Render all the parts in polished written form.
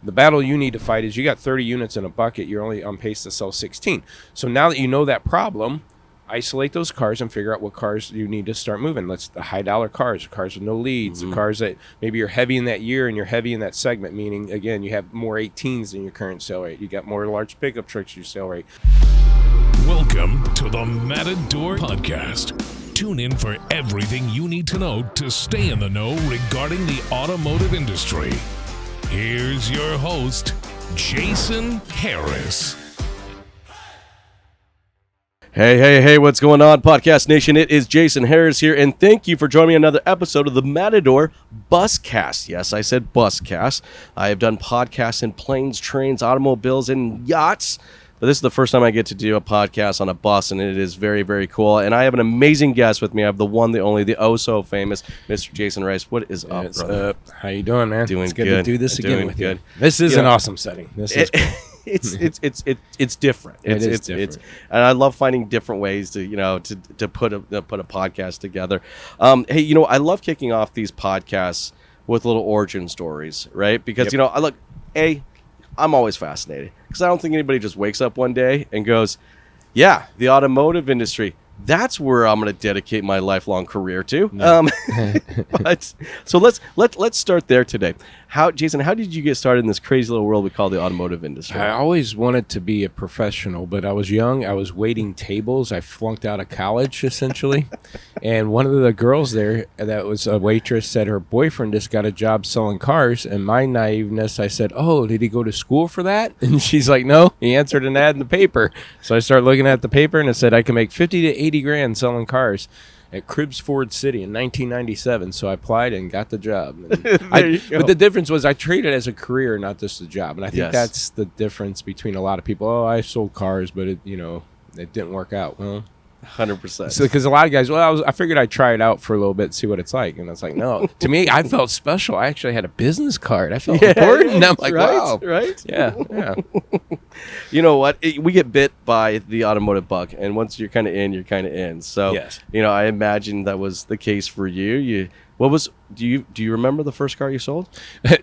The battle you need to fight is you got 30 units in a bucket. You're only on pace to sell 16. So now that you know that problem, isolate those cars and figure out what cars you need to start moving. Let's the high dollar cars with no leads, the cars that maybe you're heavy in that year and you're heavy in that segment, meaning, again, you have more 18s than your current sale rate. You got more large pickup trucks your sale rate. Welcome to the Matador Buscast. Tune in for everything you need to know to stay in the know regarding the automotive industry. Here's your host, Jasen Harris. Hey, what's going on, Podcast Nation? It is Jasen Harris here, and thank you for joining me on another episode of the Matador Buscast. Yes, I said Buscast. I have done podcasts in planes, trains, automobiles, and yachts, but this is the first time I get to do a podcast on a bus, and it is very, very cool. And I have an amazing guest with me. I have the one, the only, the oh-so-famous Mr. Jasen Rice. What is up, brother? How you doing, man? Doing it's good. good to do this again with you. This is an awesome setting. This is cool. It's different. It's different. And I love finding different ways to put a podcast together. Hey, I love kicking off these podcasts with little origin stories, right? Because I'm always fascinated because I don't think anybody just wakes up one day and goes, "Yeah, the automotive industry. That's where I'm going to dedicate my lifelong career to." No. But so let's start there today. Jasen, how did you get started in this crazy little world we call the automotive industry? I always wanted to be a professional, but I was young. I was waiting tables. I flunked out of college, essentially. And one of the girls there that was a waitress said her boyfriend just got a job selling cars. And my naiveness, I said, "Oh, did he go to school for that?" And she's like, "No, he answered an ad in the paper." So I started looking at the paper, and it said I can make 50 to 80 grand selling cars at Cribbs Ford City in 1997. So I applied and got the job. But the difference was I treated it as a career, not just a job. And I think that's the difference between a lot of people. "Oh, I sold cars, but it didn't work out." Well, 100%. So because a lot of guys, I figured I'd try it out for a little bit and see what it's like. And it's like, no. To me, I felt special. I actually had a business card. I felt important. And I'm like, wow. Right? Yeah. You know what? We get bit by the automotive bug. And once you're kind of in, you're kind of in. So, yes. I imagine that was the case for you. Do you remember the first car you sold?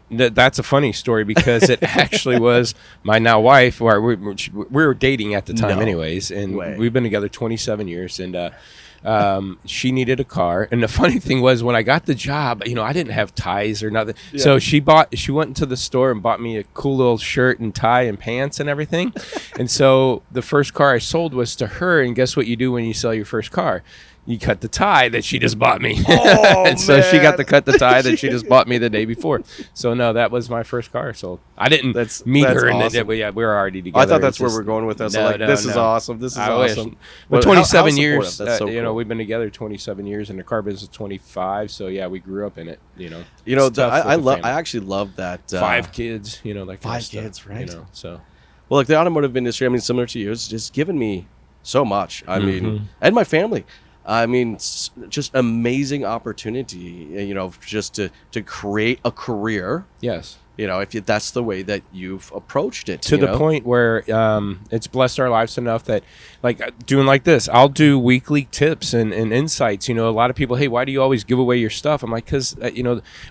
That's a funny story because it actually was my now wife. We were dating at the time anyways. And we've been together 27 years. And she needed a car. And the funny thing was when I got the job, I didn't have ties or nothing. Yeah. So she went into the store and bought me a cool little shirt and tie and pants and everything. And so the first car I sold was to her. And guess what you do when you sell your first car? You cut the tie that she just bought me. Oh, and so she got to cut the tie that she just bought me the day before. So no, that was my first car sold. I didn't meet her, awesome. We were already together. I thought that's where we're going with this. This is awesome. This is awesome. But 27 years, that's so cool. We've been together 27 years, and the car business is 25. So yeah, we grew up in it. I actually love that. 5 kids. Like 5 kids, right? So. Well, like the automotive industry, similar to you, it's just given me so much. And my family. Just amazing opportunity, just to create a career. Yes. If that's the way that you've approached it. To the point where it's blessed our lives enough that, doing like this, I'll do weekly tips and insights. A lot of people, "Hey, why do you always give away your stuff?" I'm like, because,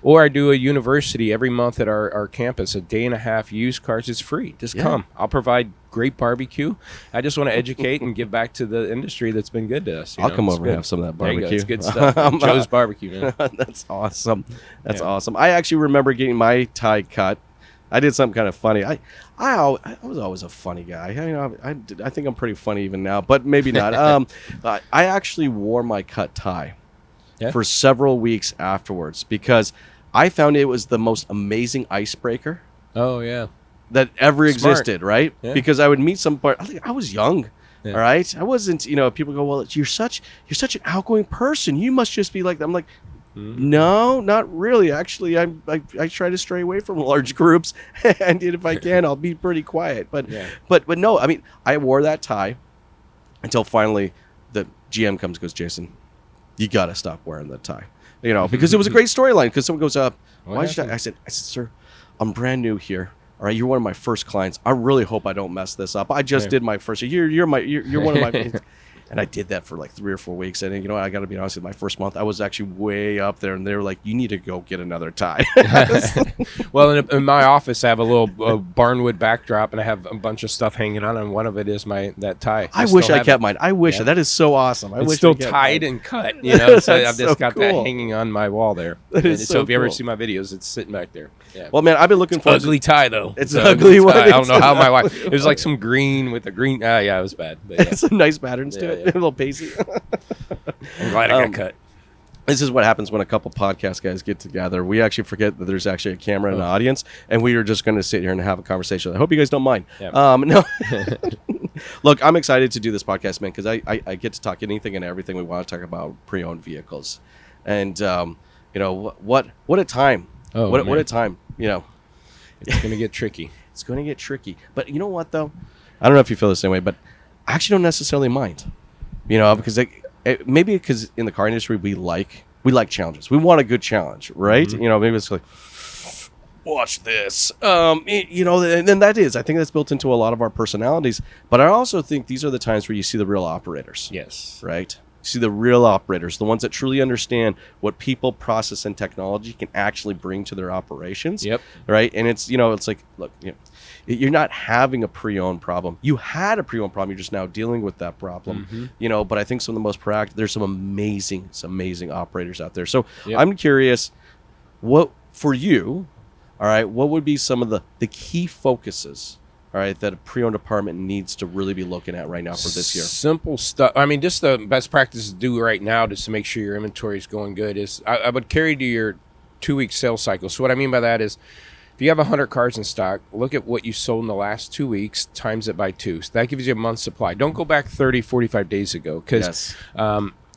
or I do a university every month at our campus, a day and a half used cars. It's free. Just come. I'll provide great barbecue. I just want to educate and give back to the industry that's been good to us. I'll come over and have some of that barbecue. It's good stuff. Joe's barbecue, man. That's awesome. That's awesome. I actually remember getting my tie cut. I did something kind of funny. I was always a funny guy. I think I'm pretty funny even now, but maybe not. I actually wore my cut tie for several weeks afterwards because I found it was the most amazing icebreaker. Oh yeah. That ever existed, right? Yeah. Because I would meet I was young, all right? I wasn't, people go, "Well, you're such an outgoing person. You must just be like that." I'm like, no, not really. Actually, I try to stray away from large groups, and if I can, I'll be pretty quiet. But no, I wore that tie until finally the GM comes and goes, "Jasen, you got to stop wearing that tie." Because it was a great storyline because someone goes up, "Why should I?" I said, "Sir, I'm brand new here. All right, you're one of my first clients. I really hope I don't mess this up. I just did my first. You're one of my." And I did that for like 3 or 4 weeks. And you know, I got to be honest with you, my first month, I was actually way up there. And they were like, you need to go get another tie. Well, in my office, I have a little barnwood backdrop, and I have a bunch of stuff hanging on, and one of it is that tie. I wish I kept mine. I wish. That is so awesome. I it's wish still I kept tied mine. and cut. You know, so I've just so got that hanging on my wall there. That is so if you ever cool. see my videos, it's sitting back there. Yeah. Well, man, I've been looking for Ugly tie though. It's an ugly one. I don't know how my wife. It was like some green with a green. Yeah, it was bad. But yeah. Some nice patterns to Yeah, it. yeah. A little pacey. I'm glad I got cut. This is what happens when a couple podcast guys get together. We actually forget that there's actually a camera and an audience, and we are just going to sit here and have a conversation. I hope you guys don't mind. Yeah. No. Look, I'm excited to do this podcast, man, because I get to talk anything and everything we want to talk about pre-owned vehicles. And, you know, what a time. Oh, what man. a time, you know. It's going to get tricky. It's going to get tricky. But you know what, though? I don't know if you feel the same way, but I actually don't necessarily mind. You know, because maybe because in the car industry, we like challenges. We want a good challenge, right? Mm-hmm. You know, maybe it's like, watch this. You know, and then I think that's built into a lot of our personalities. But I also think these are the times where you see the real operators. Yes. Right? You see the real operators, the ones that truly understand what people, process, and technology can actually bring to their operations. Yep. Right? And it's, you know, it's like, look, you know, you're not having a pre-owned problem. You had a pre-owned problem. You're just now dealing with that problem. Mm-hmm. You know, but I think some of the most proactive, there's some amazing operators out there. So Yep. I'm curious, what for you, all right, what would be some of the key focuses, all right, that a pre-owned department needs to really be looking at right now for this year? Simple stuff. I mean, just the best practice to do right now just to make sure your inventory is going good is I would carry to your 2-week sales cycle. So what I mean by that is if you have 100 cars in stock, look at what you sold in the last 2 weeks, times it by 2. So that gives you a month's supply. Don't go back 30, 45 days ago. Because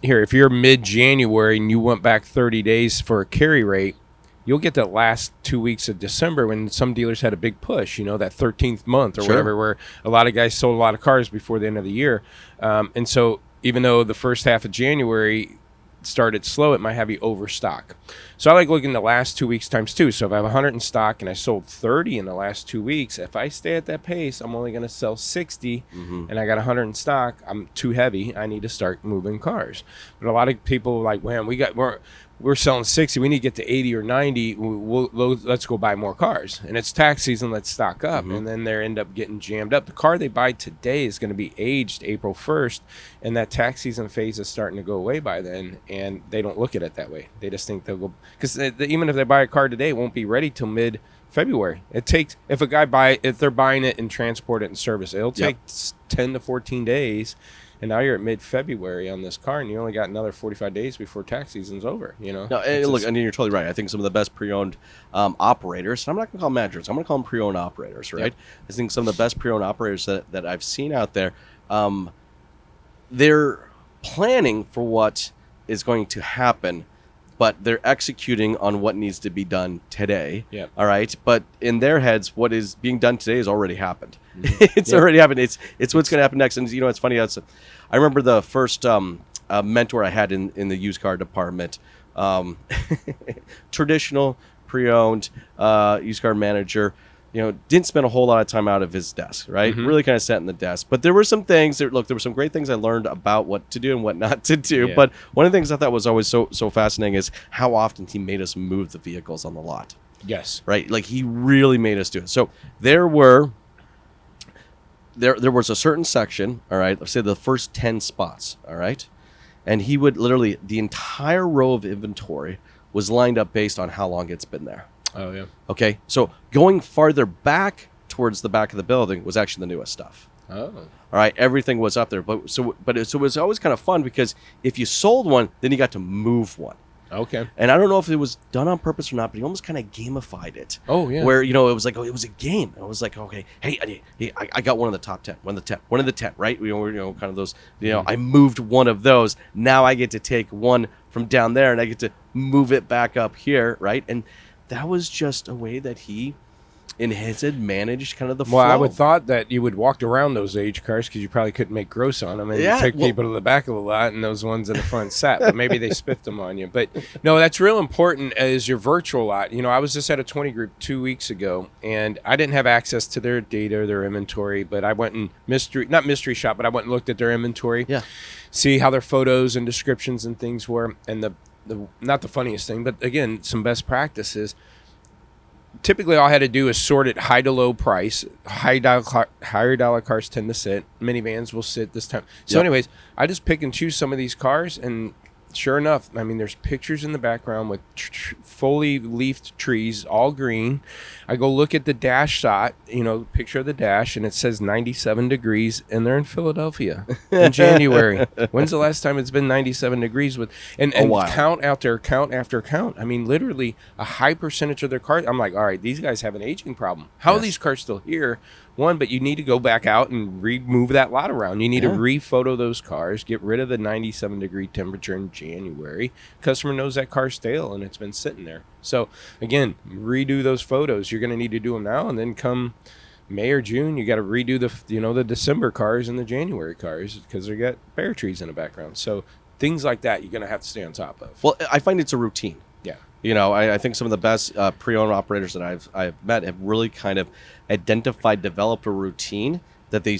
here, if you're mid-January and you went back 30 days for a carry rate, you'll get that last 2 weeks of December when some dealers had a big push, you know, that 13th month or Sure. whatever, where a lot of guys sold a lot of cars before the end of the year. And so even though the first half of January started slow, it might have you overstock. So I like looking at the last 2 weeks times 2. So if I have 100 in stock and I sold 30 in the last 2 weeks, if I stay at that pace, I'm only going to sell 60 and I got 100 in stock. I'm too heavy. I need to start moving cars. But a lot of people are like, man, we're selling 60. We need to get to 80 or 90. Let's go buy more cars. And it's tax season. Let's stock up. And then they end up getting jammed up. The car they buy today is going to be aged April 1st. And that tax season phase is starting to go away by then. And they don't look at it that way. They just think they'll go. Because even if they buy a car today, it won't be ready till mid-February. It takes, if they're buying it and transport it and service, it'll take 10 to 14 days. And now you're at mid-February on this car, and you only got another 45 days before tax season's over. You know. No, and look, I mean, you're totally right. I think some of the best pre-owned operators, and I'm not going to call them managers, I'm going to call them pre-owned operators, right? Yep. I think some of the best pre-owned operators that I've seen out there, they're planning for what is going to happen, but they're executing on what needs to be done today. Yeah. All right. But in their heads, what is being done today has already happened. Mm-hmm. It's already happened. It's what's going to happen next. And you know, it's funny. I remember the first mentor I had in the used car department. Traditional pre-owned used car manager. You know, didn't spend a whole lot of time out of his desk, right? Mm-hmm. Really kind of sat in the desk. But there were some things there were some great things I learned about what to do and what not to do. Yeah. But one of the things I thought was always so fascinating is how often he made us move the vehicles on the lot. Yes. Right? Like he really made us do it. So there was a certain section, all right, let's say the first 10 spots, all right? And he would literally, the entire row of inventory was lined up based on how long it's been there. Oh, yeah. Okay, so going farther back towards the back of the building was actually the newest stuff. Oh. All right, everything was up there, but it was always kind of fun because if you sold one, then you got to move one. Okay. And I don't know if it was done on purpose or not, but he almost kind of gamified it. Oh, yeah. Where, you know, it was like, it was a game. It was like, okay, hey, I got one of the top 10, one of the 10, right? You know, kind of those, you know, I moved one of those. Now I get to take one from down there and I get to move it back up here, right? And that was just a way that he And has it managed kind of the flow? Well, I would thought that you would walk around those age cars because you probably couldn't make gross on them, and you take people to the back of the lot, and those ones in the front sat. But maybe they spiffed them on you. But no, that's real important as your virtual lot. I was just at a 20 group 2 weeks ago, and I didn't have access to their data, their inventory. But I went and not mystery shop, but I went and looked at their inventory. Yeah. See how their photos and descriptions and things were, and the not the funniest thing, but again, some best practices. Typically, all I had to do is sort it high to low price. Higher dollar cars tend to sit. Minivans will sit this time. So anyways, I just pick and choose some of these cars, and sure enough, I mean, there's pictures in the background with fully leafed trees, all green. I go look at the dash shot, picture of the dash, and it says 97 degrees, and they're in Philadelphia in January. When's the last time it's been 97 degrees? And count after count. I mean, literally a high percentage of their cars. I'm like, all right, these guys have an aging problem. How are these cars still here? One, but you need to go back out and remove that lot around. You need to rephoto those cars, get rid of the 97 degree temperature in January. Customer knows that car's stale and it's been sitting there. So again, redo those photos. You're going to need to do them now, and then come May or June, you got to redo the December cars and the January cars because they got bare trees in the background. So things like that, you're going to have to stay on top of. Well, I find it's a routine. Yeah. I think some of the best pre-owned operators that I've met have really kind of developed a routine that they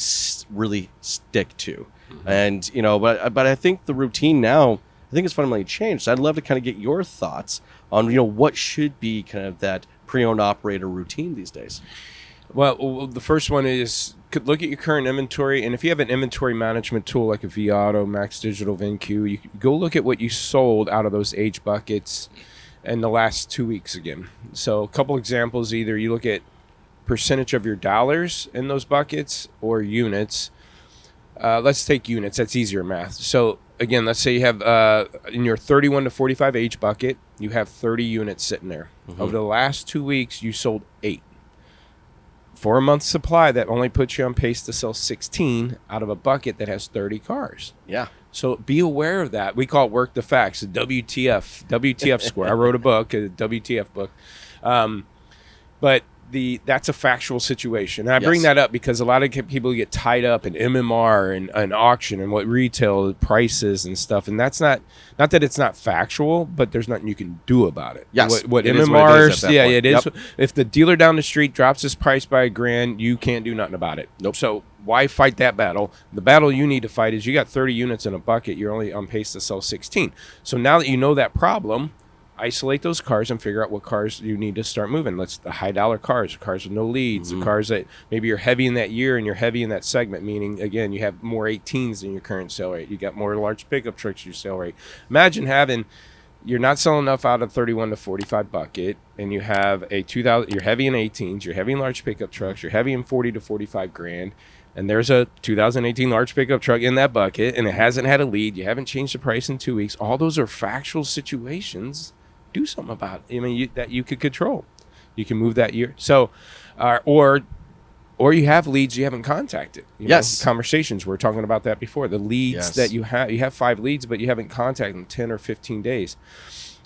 really stick to. Mm-hmm. And, but I think the routine now, I think it's fundamentally changed. So I'd love to kind of get your thoughts on, what should be kind of that pre-owned operator routine these days. Well, the first one is look at your current inventory, and if you have an inventory management tool like a vAuto, Max Digital, VinQ, you go look at what you sold out of those age buckets in the last 2 weeks again. So a couple examples, either you look at percentage of your dollars in those buckets or units. Let's take units. That's easier math. So again, let's say you have in your 31 to 45 age bucket, you have 30 units sitting there. Mm-hmm. Over the last 2 weeks, you sold 8. For a month's supply, that only puts you on pace to sell 16 out of a bucket that has 30 cars. Yeah. So be aware of that. We call it work the facts, the WTF score. I wrote a book, a WTF book. But that's a factual situation. And I bring that up because a lot of people get tied up in MMR and auction and what retail prices and stuff. And that's not that it's not factual, but there's nothing you can do about it. Yes. What it MMR is it is. Yep. If the dealer down the street drops his price by $1,000, you can't do nothing about it. Nope. So why fight that battle? The battle you need to fight is you got 30 units in a bucket. You're only on pace to sell 16. So now that you know that problem, isolate those cars and figure out what cars you need to start moving. The high dollar cars with no leads, the cars that maybe you're heavy in that year and you're heavy in that segment, meaning, again, you have more 18s than your current sale rate. You got more large pickup trucks your sale rate. Imagine you're not selling enough out of 31 to 45 bucket, and you have you're heavy in 18s, you're heavy in large pickup trucks, you're heavy in 40 to 45 grand, and there's a 2018 large pickup truck in that bucket, and it hasn't had a lead, you haven't changed the price in 2 weeks. All those are factual situations. Do something about it. I mean, that you could control. You can move that year. So, or you have leads you haven't contacted. Conversations. We were talking about that before. The leads that you have 5 leads, but you haven't contacted them 10 or 15 days.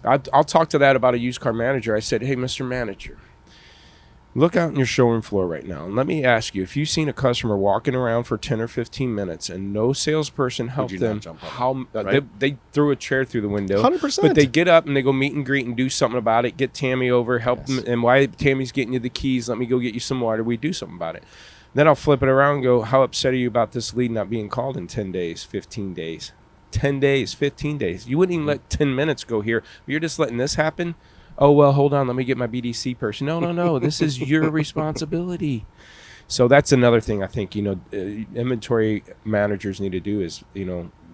I'll talk to that about a used car manager. I said, hey, Mr. Manager, look out on your showroom floor right now, and let me ask you, if you've seen a customer walking around for 10 or 15 minutes and no salesperson helped them, they threw a chair through the window. 100%. But they get up and they go meet and greet and do something about it, get Tammy over, help them, and while Tammy's getting you the keys, let me go get you some water, we do something about it. Then I'll flip it around and go, how upset are you about this lead not being called in 10 days, 15 days? 10 days, 15 days. You wouldn't even let 10 minutes go here. You're just letting this happen? Oh, well, hold on. Let me get my BDC person. No. This is your responsibility. So that's another thing I think, inventory managers need to do is,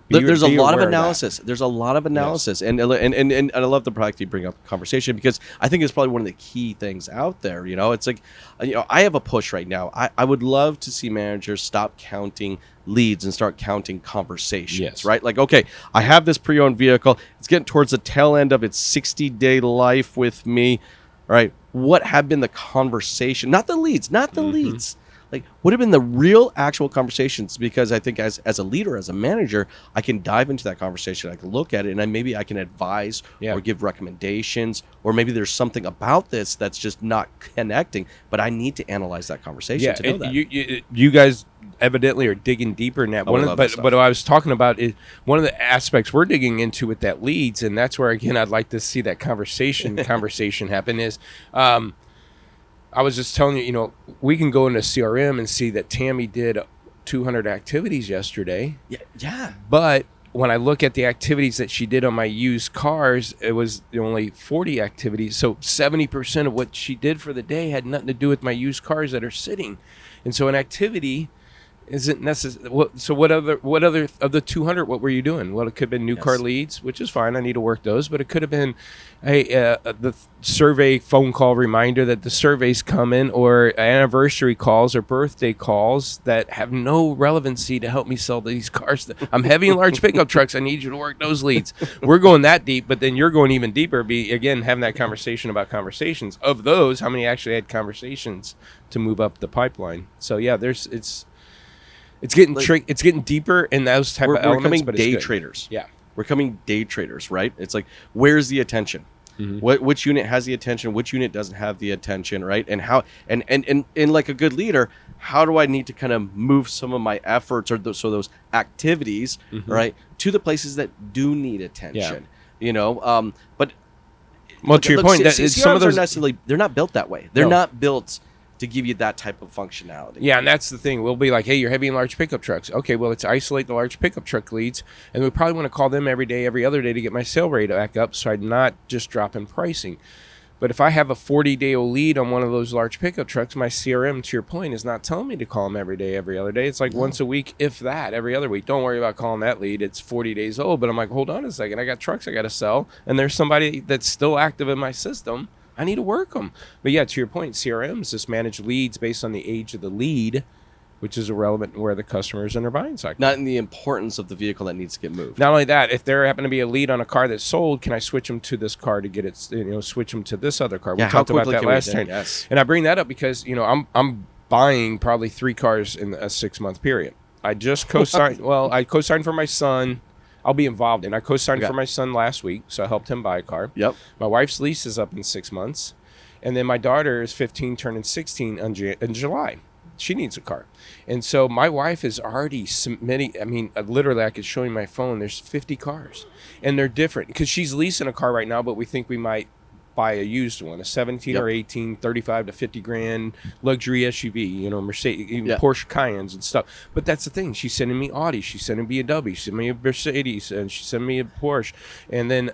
there's a lot of analysis. There's a lot of analysis. Yes. And I love the fact you bring up conversation because I think it's probably one of the key things out there. It's like, I have a push right now. I would love to see managers stop counting leads and start counting conversations, right? Like, okay, I have this pre-owned vehicle. It's getting towards the tail end of its 60-day life with me. All right, what have been the conversation? Not the leads, leads. Like, would have been the real actual conversations, because I think as a leader, as a manager, I can dive into that conversation. I can look at it, and maybe I can advise or give recommendations, or maybe there's something about this that's just not connecting, but I need to analyze that conversation to know that. You guys evidently are digging deeper in that. But what I was talking about is one of the aspects we're digging into with that leads, and that's where, again, I'd like to see that conversation happen is, I was just telling you, we can go into CRM and see that Tammy did 200 activities yesterday. Yeah. But when I look at the activities that she did on my used cars, it was only 40 activities. So 70% of what she did for the day had nothing to do with my used cars that are sitting. And so an activity isn't necessary. So what other of the 200, what were you doing? Well, it could have been new car leads, which is fine. I need to work those. But it could have been the survey phone call reminder that the survey's coming, or anniversary calls or birthday calls that have no relevancy to help me sell these cars. I'm heavy and large pickup trucks. I need you to work those leads. We're going that deep, but then you're going even deeper. Again, having that conversation about conversations. Of those, how many actually had conversations to move up the pipeline? So yeah, it's getting it's getting deeper in those type of elements. We're becoming but day traders. Yeah, we're becoming day traders, right? It's like, where's the attention? Mm-hmm. Which unit has the attention? Which unit doesn't have the attention, right? And how? And like a good leader, how do I need to kind of move some of my efforts or those activities, right, to the places that do need attention? Yeah. But to your point, some of those they're not built that way. They're not built to give you that type of functionality. Yeah, and that's the thing. We'll be like, hey, you're heavy and large pickup trucks. Okay, well, let's isolate the large pickup truck leads, and we probably want to call them every day, every other day to get my sale rate back up so I'm not just dropping pricing. But if I have a 40-day-old lead on one of those large pickup trucks, my CRM, to your point, is not telling me to call them every day, every other day. It's like once a week, if that, every other week. Don't worry about calling that lead. It's 40 days old. But I'm like, hold on a second. I got trucks I got to sell, and there's somebody that's still active in my system. I need to work them. But yeah, to your point, CRMs just manage leads based on the age of the lead, which is irrelevant where the customer is in their buying cycle. Not in the importance of the vehicle that needs to get moved. Not only that, if there happen to be a lead on a car that's sold, can I switch them to this car to get it, switch them to this other car? Yeah, we talked about that last time. Yes. And I bring that up because, I'm buying probably 3 cars in a 6-month period. I just co-signed, I co-signed for my son. I'll be involved in. I co-signed for my son last week, so I helped him buy a car. Yep. My wife's lease is up in 6 months. And then my daughter is 15, turning 16 in July. She needs a car. And so my wife is already submitting. I mean, literally, I could show you my phone. There's 50 cars. And they're different because she's leasing a car right now, but we think we might buy a used one, a 17 or 18, 35 to 50 grand luxury SUV, Mercedes, even Porsche Cayennes and stuff. But that's the thing. She's sending me Audi. She's sending me a W. She's sending me a Mercedes. And she's sending me a Porsche. And then...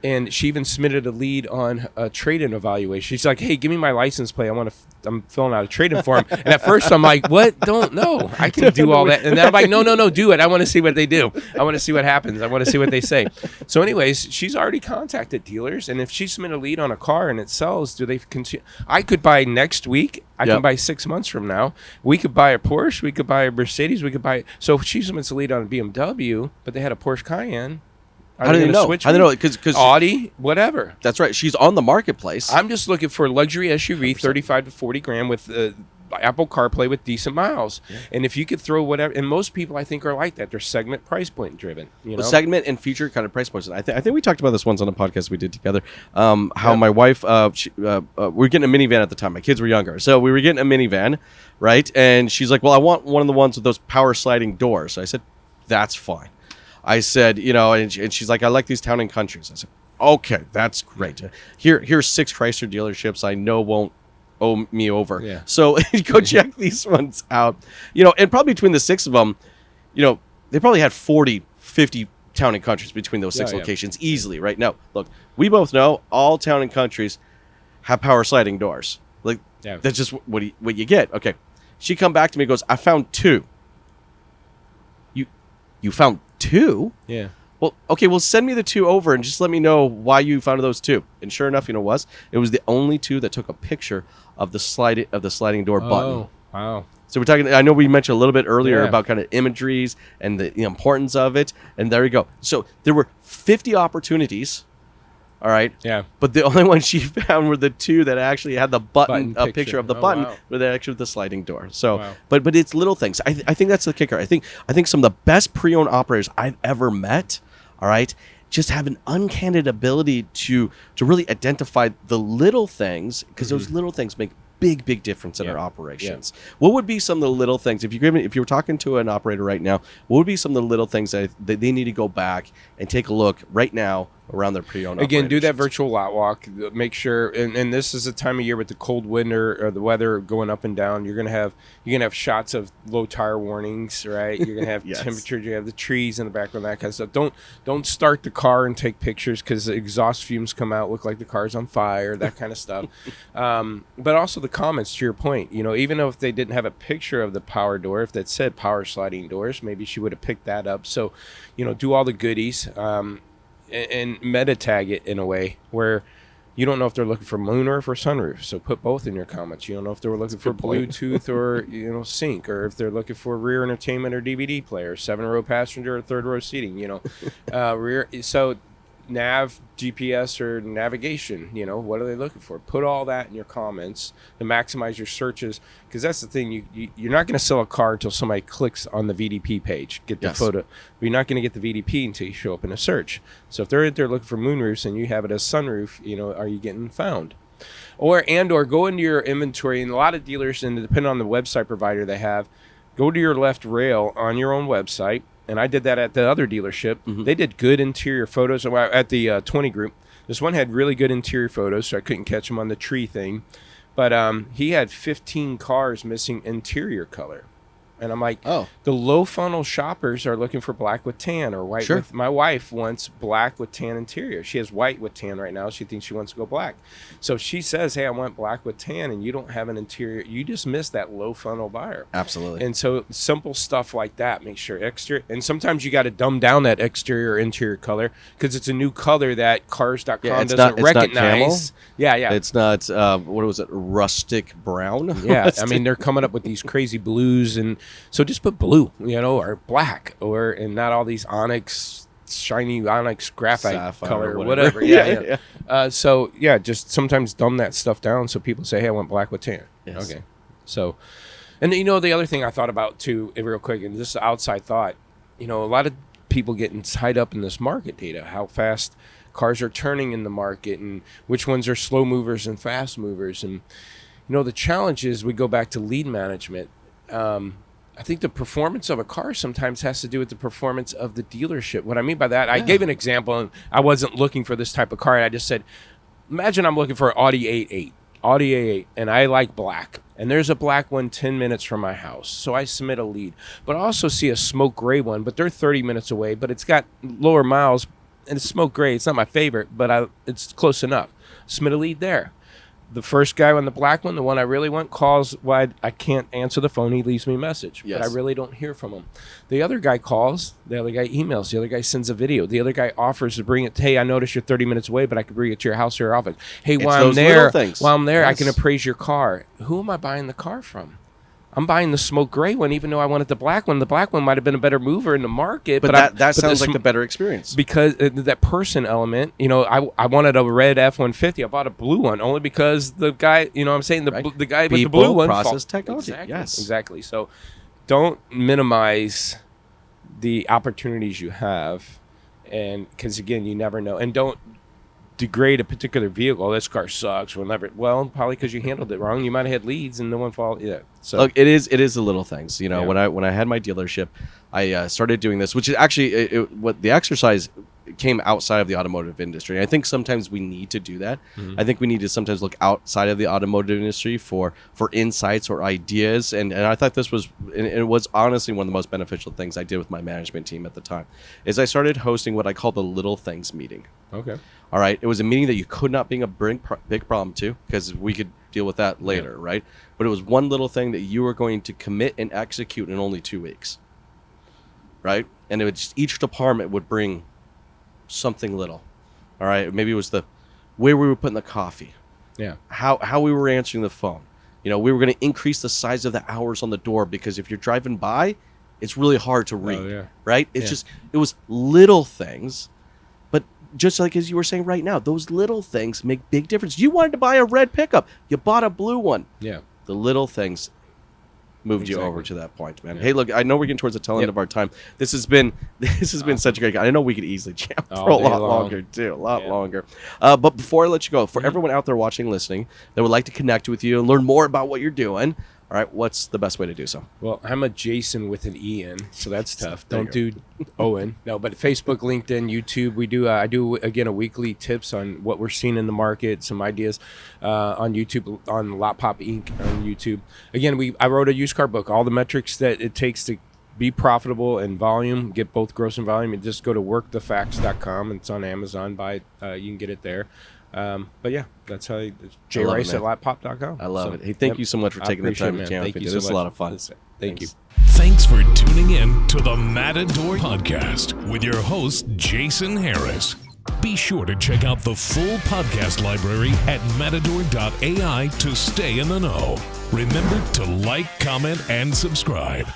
and she even submitted a lead on a trade-in evaluation. She's like, hey, give me my license plate. I'm filling out a trade-in form. And at first I'm like, what? Don't know. I can do all that. And then I'm like, no, do it. I want to see what they do. I want to see what happens. I want to see what they say. So anyways, she's already contacted dealers. And if she submitted a lead on a car and it sells, do they continue? I could buy next week. I can buy 6 months from now. We could buy a Porsche. We could buy a Mercedes. So if she submits a lead on a BMW, but they had a Porsche Cayenne, how do they know? How do they know? Because Audi, whatever. That's right. She's on the marketplace. I'm just looking for a luxury SUV, 35 to 40 grand with Apple CarPlay with decent miles. Yeah. And if you could throw whatever, and most people I think are like that. They're segment price point driven. Segment and feature kind of price points. I think we talked about this once on a podcast we did together. How my wife, we were getting a minivan at the time. My kids were younger, so we were getting a minivan, right? And she's like, "Well, I want one of the ones with those power sliding doors." So I said, "That's fine." I said, and she's like, I like these town and countries. I said, okay, that's great. Here's 6 Chrysler dealerships I know won't owe me over. Yeah. So go check these ones out. And probably between the 6 of them, they probably had 40, 50 town and countries between those 6 locations easily, right? Now, look, we both know all town and countries have power sliding doors. Like, that's just what you get. Okay. She come back to me and goes, I found 2. You found 2? Yeah. Well, okay, well, send me the 2 over and just let me know why you found those 2. And sure enough, it was the only 2 that took a picture of the sliding door button. Oh, wow. So we're talking, I know we mentioned a little bit earlier about kind of imageries and the importance of it. And there you go. So there were 50 opportunities All right. Yeah. But the only one she found were the two that actually had the button a picture. picture of the Oh, button wow. with actually the sliding door. So, Wow. but it's little things. I think that's the kicker. I think some of the best pre-owned operators I've ever met, all right, just have an uncanny ability to really identify the little things, because those little things make big difference in our operations. What would be some of the little things, if you were talking to an operator right now, what would be some of the little things that they need to go back and take a look right now around their pre-owned Again, do that operations? virtual lot walk. Make sure, and this is the time of year with the cold winter or the weather going up and down. You're gonna have shots of low tire warnings, right? You're gonna have Yes. temperature. You have the trees in the background, that kind of stuff. Don't start the car and take pictures, because the exhaust fumes come out, look like the car's on fire, that kind of stuff. But also the comments, to your point. Even if they didn't have a picture of the power door, if that said power sliding doors, maybe she would have picked that up. So, do all the goodies. And meta tag it in a way where you don't know if they're looking for moonroof or sunroof. So put both in your comments. You don't know if they were looking for Bluetooth or sync, or if they're looking for rear entertainment or DVD player, 7-row passenger or 3rd-row seating. Rear. So nav, GPS, or navigation. What are they looking for? Put all that in your comments to maximize your searches, because that's the thing. You're not going to sell a car until somebody clicks on the VDP page, get the photo. But you're not going to get the VDP until you show up in a search. So if they're in there looking for moonroofs and you have it as sunroof, are you getting found? Or go into your inventory, and a lot of dealers, and depending on the website provider they have, go to your left rail on your own website. And I did that at the other dealership. They did good interior photos at the 20 group. This one had really good interior photos, so I couldn't catch him on the tree thing. But he had 15 cars missing interior color. And I'm like, the low funnel shoppers are looking for black with tan or white. With, my wife wants black with tan interior. She has white with tan right now. She thinks she wants to go black. So she says, hey, I want black with tan, and you don't have an interior. You just missed that low funnel buyer. Absolutely. And so simple stuff like that, make sure exterior. And sometimes you got to dumb down that exterior or interior color, because it's a new color that cars.com doesn't recognize. Yeah. It's not, what was it, rustic brown? Yeah. I mean, they're coming up with these crazy blues, and so just put blue, or black, and not all these onyx, shiny onyx graphite Sapphire color or whatever. whatever. So just sometimes dumb that stuff down so people say, hey, I want black with tan. Yes. Okay. So, and the other thing I thought about too, real quick, and this is outside thought, a lot of people getting tied up in this market data, how fast cars are turning in the market, and which ones are slow movers and fast movers. And, the challenge is we go back to lead management. I think the performance of a car sometimes has to do with the performance of the dealership. What I mean by that, I gave an example, and I wasn't looking for this type of car. And I just said, imagine I'm looking for an Audi A8, and I like black. And there's a black one 10 minutes from my house. So I submit a lead. But I also see a smoke gray one, but they're 30 minutes away, but it's got lower miles, and it's smoke gray. It's not my favorite, but it's close enough. Submit a lead there. The first guy on the black one, the one I really want, calls. Why I can't answer the phone. He leaves me a message, but I really don't hear from him. The other guy calls. The other guy emails. The other guy sends a video. The other guy offers to bring it. Hey, I noticed you're 30 minutes away, but I could bring it to your house or your office. Hey, while I'm there, I can appraise your car. Who am I buying the car from? I'm buying the smoke gray one, even though I wanted the black one. The black one might have been a better mover in the market. But that sounds like the better experience. Because that person element, I wanted a red F-150. I bought a blue one only because the guy, I'm saying, the guy with the blue one. Process technology. Exactly, yes. Exactly. So don't minimize the opportunities you have, and because, again, you never know. And don't degrade a particular vehicle. Oh, this car sucks. Well, probably because you handled it wrong. You might have had leads and no one followed. Yeah. So look, it is the little things. When I had my dealership, I started doing this, which is actually what the exercise came outside of the automotive industry. And I think sometimes we need to do that. I think we need to sometimes look outside of the automotive industry for insights or ideas. And I thought this was, and it was honestly one of the most beneficial things I did with my management team at the time, is I started hosting what I call the little things meeting. Okay. All right. It was a meeting that you could not bring a big problem to, because we could deal with that later, right? But it was one little thing that you were going to commit and execute in only 2 weeks, right? And it would just, each department would bring something little. All right. Maybe it was the where we were putting the coffee. Yeah. How we were answering the phone. We were going to increase the size of the hours on the door, because if you're driving by, it's really hard to read. Right? It's just, it was little things. But just like as you were saying right now, those little things make big difference. You wanted to buy a red pickup. You bought a blue one. Yeah. The little things moved you over to that point, man. Yeah. Hey, look, I know we're getting towards the tail end of our time. This has been such a great guy. I know we could easily jam for a lot longer, too. A lot longer. But before I let you go, for everyone out there watching, listening, that would like to connect with you and learn more about what you're doing, all right, what's the best way to do so? Well, I'm a Jasen with an E in, so that's tough. Don't do Owen. No, but Facebook, LinkedIn, YouTube, I do, again, a weekly tips on what we're seeing in the market, some ideas on YouTube, on Lot Pop Inc. on YouTube. Again, I wrote a used car book, all the metrics that it takes to be profitable and volume, get both gross and volume, and just go to workthefacts.com. It's on Amazon. Buy it. You can get it there. But yeah, that's how Jasen Rice at lotpop.com. I love it. Hey, thank you so much for taking the time to jam with me. This was a lot of fun. Thank you. Thanks for tuning in to the Matador Podcast with your host, Jasen Harris. Be sure to check out the full podcast library at matador.ai to stay in the know. Remember to like, comment, and subscribe.